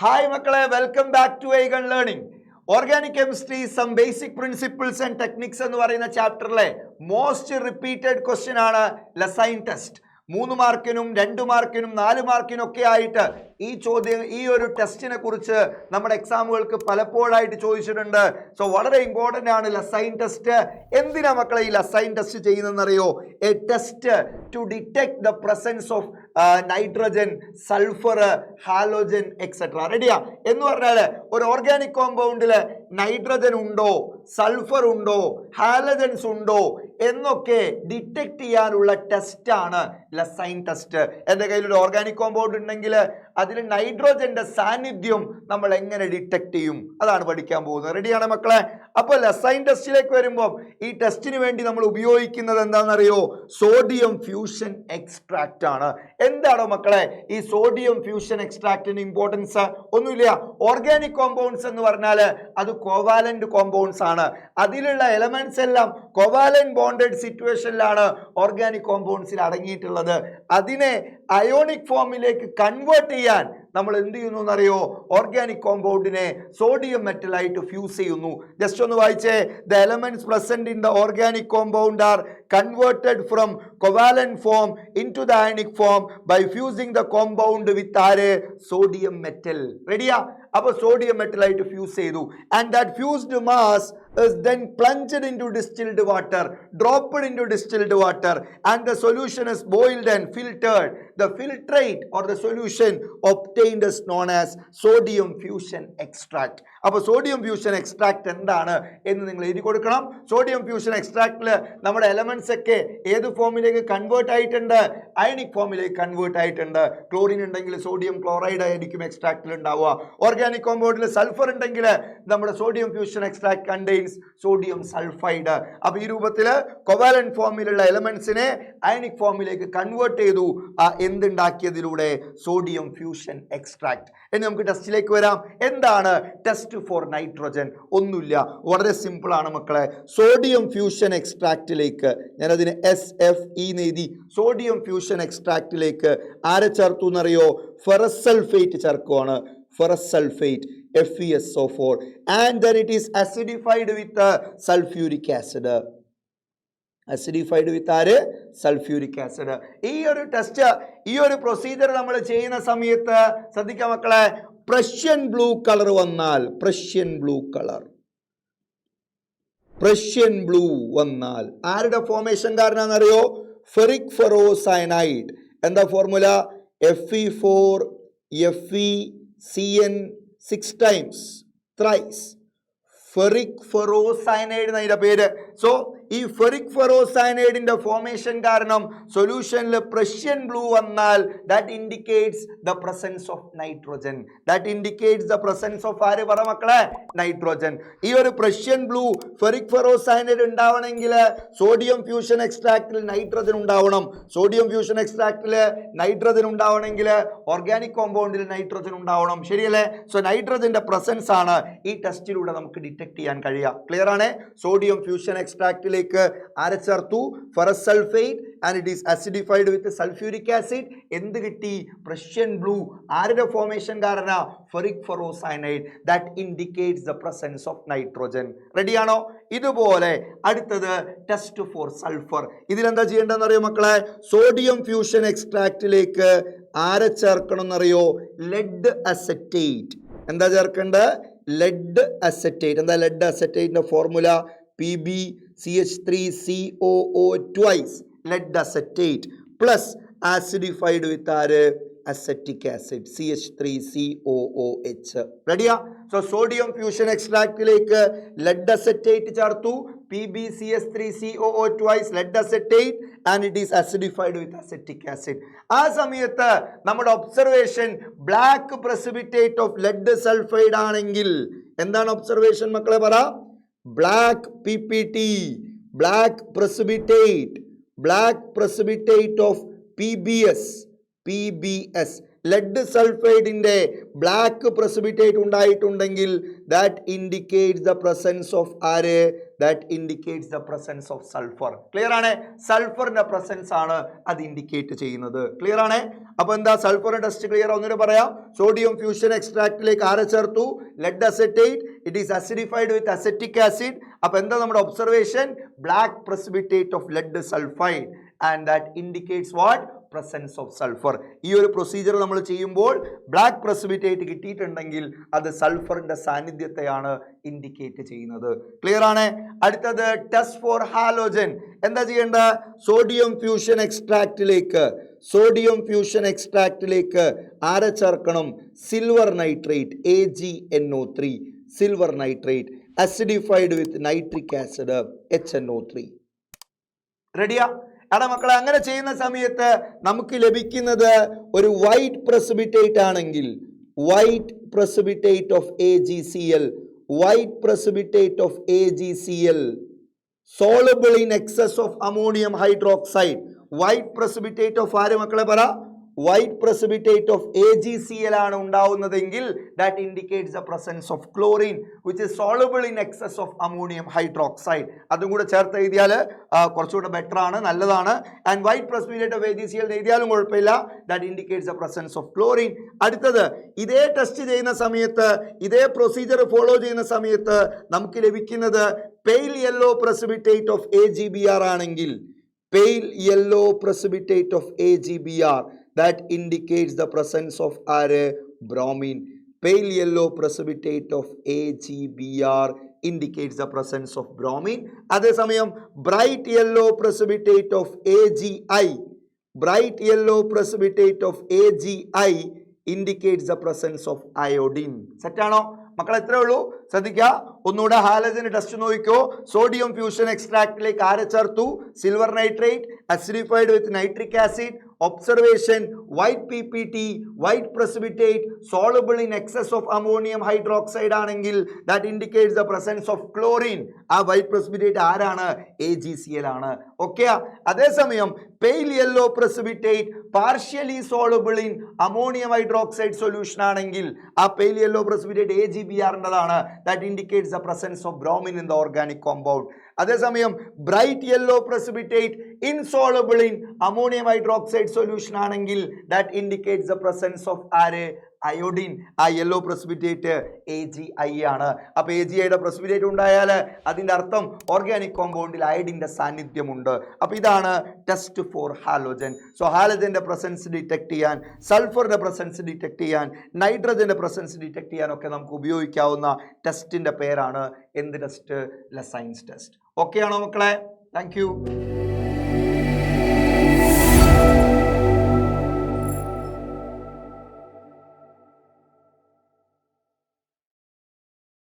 Hi Makkale, welcome back to Aegon Learning. Organic chemistry, some basic principles and techniques എന്ന് പറയുന്ന ചാപ്റ്ററിലെ most repeated question ആണ് ലസൈൻ test. 3 മാർക്കിനും 2 മാർക്കിനും 4 മാർക്കിനും ഒക്കെ ആയിട്ട് ഈ ഒരു ടെസ്റ്റിനെ കുറിച്ച് നമ്മുടെ എക്സാമുകൾക്ക് പലപ്പോഴായിട്ട് ചോദിച്ചിട്ടുണ്ട്. സോ വളരെ ഇമ്പോർട്ടൻ്റ് ആണ് ലസൈൻ ടെസ്റ്റ്. എന്തിനാ മക്കളെ ഈ ലസൈൻ ടെസ്റ്റ് ചെയ്യുന്നതെന്നറിയോ? A test to detect the presence of nitrogen, sulphur, halogen etcetera. റെഡിയാ? എന്ന് പറഞ്ഞാൽ ഒരു ഓർഗാനിക് കോമ്പൗണ്ടിൽ നൈട്രജൻ ഉണ്ടോ, സൾഫർ ഉണ്ടോ, ഹാലജൻസ് ഉണ്ടോ എന്നൊക്കെ ഡിറ്റക്ട് ചെയ്യാനുള്ള ടെസ്റ്റാണ് ലസൈൻ ടെസ്റ്റ്. എൻ്റെ കയ്യിൽ ഒരു ഓർഗാനിക് കോമ്പൗണ്ട് ഉണ്ടെങ്കിൽ അതിൽ നൈട്രോജന്റെ സാന്നിധ്യം നമ്മൾ എങ്ങനെ ഡിറ്റക്ട് ചെയ്യും, അതാണ് പഠിക്കാൻ പോകുന്നത്. റെഡിയാണ് മക്കളെ? അപ്പോൾ ലസൈൻ ടെസ്റ്റിലേക്ക് വരുമ്പോൾ ഈ ടെസ്റ്റിന് വേണ്ടി നമ്മൾ ഉപയോഗിക്കുന്നത് എന്താണെന്നറിയോ? സോഡിയം ഫ്യൂഷൻ എക്സ്ട്രാക്റ്റ് ആണ്. എന്താണോ മക്കളെ ഈ സോഡിയം ഫ്യൂഷൻ എക്സ്ട്രാക്റ്റിന് ഇമ്പോർട്ടൻസ്? ഒന്നുമില്ല. ഓർഗാനിക് കോമ്പൗണ്ട്സ് എന്ന് പറഞ്ഞാൽ അത് കോവാലന്റ് കോമ്പൗണ്ട്സ് ആണ്. അതിലുള്ള എലമെന്റ്സ് എല്ലാം കോവാലന്റ് ബോണ്ടഡ് സിറ്റുവേഷനിലാണ് ഓർഗാനിക് കോമ്പൗണ്ട്സിൽ അടങ്ങിയിട്ടുള്ളത്. അതിനെ അയോണിക് ഫോമിലേക്ക് കൺവേർട്ട് ചെയ്യാൻ നമ്മൾ എന്ത് ചെയ്യുന്നു എന്നറിയോ? ഓർഗാനിക് കോമ്പൗണ്ടിനെ സോഡിയം മെറ്റലായിട്ട് ഫ്യൂസ് ചെയ്യുന്നു. ജസ്റ്റ് ഒന്ന് വായിച്ചേ. The elements present in the organic compound are converted from covalent form into the ionic form by fusing the compound with sodium metal. Ready? അപ്പോൾ സോഡിയം മെറ്റലായിട്ട് ഫ്യൂസ് ചെയ്തു. And that fused mass is then plunged into distilled water, dropped into distilled water, and the solution is boiled and filtered. The filtrate or the solution obtained is known as sodium fusion extract. അപ്പോൾ sodium fusion extract എന്താണ് എന്ന് നിങ്ങൾ എഴുതി കൊടുക്കണം. Sodium fusion എക്സ്ട്രാക്റ്റിൽ നമ്മുടെ elements ഒക്കെ ഏത് ഫോമിലേക്ക് കൺവേർട്ട് ആയിട്ടുണ്ട്? അയണിക് ഫോമിലേക്ക് കൺവേർട്ട് ആയിട്ടുണ്ട്. ക്ലോറിൻ ഉണ്ടെങ്കിൽ സോഡിയം ക്ലോറൈഡ് ആയിരിക്കും എക്സ്ട്രാക്റ്റിൽ ഉണ്ടാവുക. ഓർഗാനിക് കോമ്പൗണ്ടിൽ സൾഫർ ഉണ്ടെങ്കിൽ നമ്മുടെ sodium fusion extract contains sodium sulphide. അപ്പോൾ ഈ രൂപത്തിൽ കോവാലന്റ് ഫോമിലുള്ള എലമെന്റ്സിനെ അയണിക് ഫോമിലേക്ക് കൺവേർട്ട് ചെയ്തു. എന്തുണ്ടാക്കിയതിലൂടെ? Sodium fusion extract. ഇനി നമുക്ക് ടെസ്റ്റിലേക്ക് വരാം. എന്താണ് ടെസ്റ്റ് ഫോർ നൈട്രോജൻ? ഒന്നുമില്ല, വളരെ സിമ്പിൾ ആണ് മക്കളെ. സോഡിയം ഫ്യൂഷൻ എക്സ്ട്രാക്റ്റിലേക്ക് ഞാനതിന് SFE എഴുതി. സോഡിയം ഫ്യൂഷൻ എക്സ്ട്രാക്റ്റിലേക്ക് ആരെ ചേർത്തു എന്നറിയോ? ഫെറസ് സൾഫേറ്റ് ചേർക്കുവാണ്. Ferrous sulphate FeSO4 and then it is acidified with sulfuric acid. acidified with sulfuric acid. ഈ ഒരു ടെസ്റ്റ്, ഈ ഒരു പ്രൊസീജിയർ നമ്മൾ ചെയ്യുന്ന സമയത്ത് ശ്രദ്ധിക്കാം മക്കളെ. പ്രഷ്യൻ ബ്ലൂ കളർ വന്നാൽ, പ്രഷ്യൻ ബ്ലൂ വന്നാൽ ആരുടെ ഫോർമേഷൻ കാരനാണെന്നറിയോ? Ferric ferrocyanide. എന്താ formula? Fe4 FeCN 6 times thrice. Ferric ferrocyanide എന്നതിന്റെ പേര്. സോ ഈ ഫെറിക് ഫെറോസയനൈഡിന്റെ ഫോർമേഷൻ കാരണം സൊല്യൂഷനിൽ പ്രഷ്യൻ ബ്ലൂ വന്നാൽ that indicates the presence of nitrogen. That indicates the presence of ആര് പറ മക്കളെ? നൈട്രോജൻ. ഈ ഒരു പ്രഷ്യൻ ബ്ലൂ ഫെറിക് ഫെറോസയനൈഡ് ഉണ്ടാവണമെങ്കിൽ സോഡിയം ഫ്യൂഷൻ എക്സ്ട്രാക്റ്റിൽ നൈട്രജൻ ഉണ്ടാവണം. സോഡിയം ഫ്യൂഷൻ എക്സ്ട്രാക്റ്റിൽ നൈട്രജൻ ഉണ്ടാവണമെങ്കിൽ ഓർഗാനിക് കോമ്പൗണ്ടിൽ നൈട്രജൻ ഉണ്ടാവണം. ശരിയല്ലേ? സോ നൈട്രജന്റെ പ്രസൻസ് ആണ് ഈ ടെസ്റ്റിലൂടെ നമുക്ക് ഡിറ്റക്ട് ചെയ്യാൻ കഴിയുക. ക്ലിയർ ആണ്? സോഡിയം ഫ്യൂഷൻ എക്സ്ട്രാക്റ്റിലേക്ക് ആരെ ചേർത്തു? Ferrous sulphate and it is acidified with sulphuric acid. എന്ത് കിട്ടി? Prussian blue. ആരുടെ ഫോർമേഷൻ കാരണ? Ferric ferrocyanide. That indicates the presence of nitrogen. റെഡിയാണോ? ഇതുപോലെ അടുത്തത് ടെസ്റ്റ് ഫോർ സൾഫർ. ഇതിലെന്താ ചെയ്യേണ്ടതെന്ന് അറിയോ മക്കളെ? സോഡിയം ഫ്യൂഷൻ എക്സ്ട്രാക്റ്റിലേക്ക് ആരെ ചേർക്കണം എന്നറിയോ? Lead acetate. എന്താ ചേർക്കേണ്ടത്? Lead acetate. എന്താ ലെഡ് അസറ്റേറ്റിന്റെ formula? PbCH3COO twice. Lead acetate plus acidified with acetic acid CH3COOH. റെഡിയാ? സോ സോഡിയം ഫ്യൂഷൻ എക്സ്ട്രാക്റ്റിലേക്ക് ലെഡ് അസറ്റേറ്റ് ചേർത്തു. PbCH3COO twice lead acetate and it is acidified with acetic acid. ആ സമയത്ത് നമ്മുടെ observation black precipitate of lead sulphide ആണെങ്കിൽ എന്താണ് observation മക്കളെ പറ? Black PPT, black precipitate of PBS lead സൾഫൈഡിന്റെ ബ്ലാക്ക് പ്രസിപ്പിറ്റേറ്റ് ഉണ്ടായിട്ടുണ്ടെങ്കിൽ that indicates the presence of ആര്, that indicates the presence of sulphur. Clear ആണ്? സൾഫറിന്റെ പ്രസൻസ് ആണ് അത് ഇൻഡിക്കേറ്റ് ചെയ്യുന്നത്. ക്ലിയർ ആണ്? അപ്പൊ എന്താ സൾഫറിന്റെ ടെസ്റ്റ് ക്ലിയർ ഒന്നുകൂടെ പറയാം. സോഡിയം ഫ്യൂഷൻ എക്സ്ട്രാക്റ്റിലേക്ക് ആരെ ചേർത്തു? Lead acetate. It is acidified with acetic acid. അപ്പൊ എന്താ നമ്മുടെ observation? Black precipitate of lead sulphide and that indicates what? Presence of sulphur. ഈ ഒരു പ്രൊസീജിയർ നമ്മൾ ചെയ്യുമ്പോൾ ബ്ലാക്ക് പ്രസിപ്പിറ്റേറ്റ് കിട്ടിയിട്ടുണ്ടെങ്കിൽ അത് സൾഫറിന്റെ സാന്നിധ്യത്തെയാണ് ഇൻഡിക്കേറ്റ് ചെയ്യുന്നത്. ക്ലിയർ ആണ്? അടുത്തത് ടെസ്റ്റ് ഫോർ ഹാലോജൻ. എന്താ ചെയ്യേണ്ട? സോഡിയം ഫ്യൂഷൻ എക്സ്ട്രാക്റ്റിലേക്ക് ആരെ ചേർക്കണം? Silver nitrate, AgNO3. Silver nitrate acidified with nitric acid, HNO3. റെഡിയാ? എടാ മക്കളെ, അങ്ങനെ ചെയ്യുന്ന സമയത്ത് നമുക്ക് ലഭിക്കുന്നത് ഒരു വൈറ്റ് പ്രസിപ്പിറ്റേറ്റ് ആണെങ്കിൽ, white precipitate of AgCl soluble in excess of ammonium hydroxide. White precipitate of ആര് മക്കളെ പറ? വൈറ്റ് പ്രസിപ്പിറ്റേറ്റ് ഓഫ് AgCl ആണ് ഉണ്ടാവുന്നതെങ്കിൽ that indicates the presence of chlorine which is soluble in excess of ammonium hydroxide. അതും കൂടെ ചേർത്ത് എഴുതിയാൽ കുറച്ചുകൂടെ ബെറ്റർ ആണ്, നല്ലതാണ്. And white precipitate of AgCl എഴുതിയാലും കുഴപ്പമില്ല. That indicates the presence of chlorine. അടുത്തത്, ഇതേ ടെസ്റ്റ് ചെയ്യുന്ന സമയത്ത്, ഇതേ പ്രൊസീജിയർ ഫോളോ ചെയ്യുന്ന സമയത്ത് നമുക്ക് ലഭിക്കുന്നത് pale yellow precipitate of AgBr ആണെങ്കിൽ, pale yellow precipitate of AgBr that indicates the presence of bromine. Pale yellow precipitate of AgBr indicates the presence of bromine. അതേ സമയം bright yellow precipitate of AgI indicates the presence of iodine. സെറ്റാണോ മക്കൾ? എത്രേ ഉള്ളൂ, ശ്രദ്ധിക്കുക. ഒന്നുകൂടെ ഹാലജന് test നോക്കിക്കോ. Sodium fusion എക്സ്ട്രാക്റ്റിലേക്ക് ആരെ ചേർത്തു? Silver nitrate acidified with nitric acid. Observation, white PPT, white precipitate soluble in excess of ammonium hydroxide ആണെങ്കിൽ that indicates the presence of chlorine. ആ വൈറ്റ് പ്രസിപ്പിറ്റേറ്റ് ആരാണ്? AgCl ആണ്. ഓക്കെ. അതേസമയം pale yellow precipitate partially soluble in ammonium hydroxide solution ആണെങ്കിൽ ആ pale yellow precipitate AgBrൻ്റെതാണ്. That indicates the presence of bromine in the organic compound. അതേസമയം bright yellow precipitate insoluble in ammonium hydroxide solution ആണെങ്കിൽ that indicates the presence of iodine. ആ yellow precipitate AgI ആണ്. അപ്പൊ AgIയുടെ precipitate ഉണ്ടായാൽ അതിന്റെ അർത്ഥം organic കോമ്പൗണ്ടിൽ അയഡിന്റെ സാന്നിധ്യമുണ്ട്. അപ്പൊ ഇതാണ് ടെസ്റ്റ് ഫോർ ഹാലോജൻ. സോ ഹാലോജന്റെ പ്രസൻസ് ഡിറ്റക്ട് ചെയ്യാൻ, സൾഫറിന്റെ പ്രസൻസ് ഡിറ്റക്ട് ചെയ്യാൻ, നൈട്രജന്റെ പ്രസൻസ് ഡിറ്റക്ട് ചെയ്യാൻ ഒക്കെ നമുക്ക് ഉപയോഗിക്കാവുന്ന ടെസ്റ്റിന്റെ പേരാണ് എന്ത് ടെസ്റ്റ്? ലസൈൻസ് ടെസ്റ്റ്. ഓക്കെ ആണോ മക്കളെ? Thank you.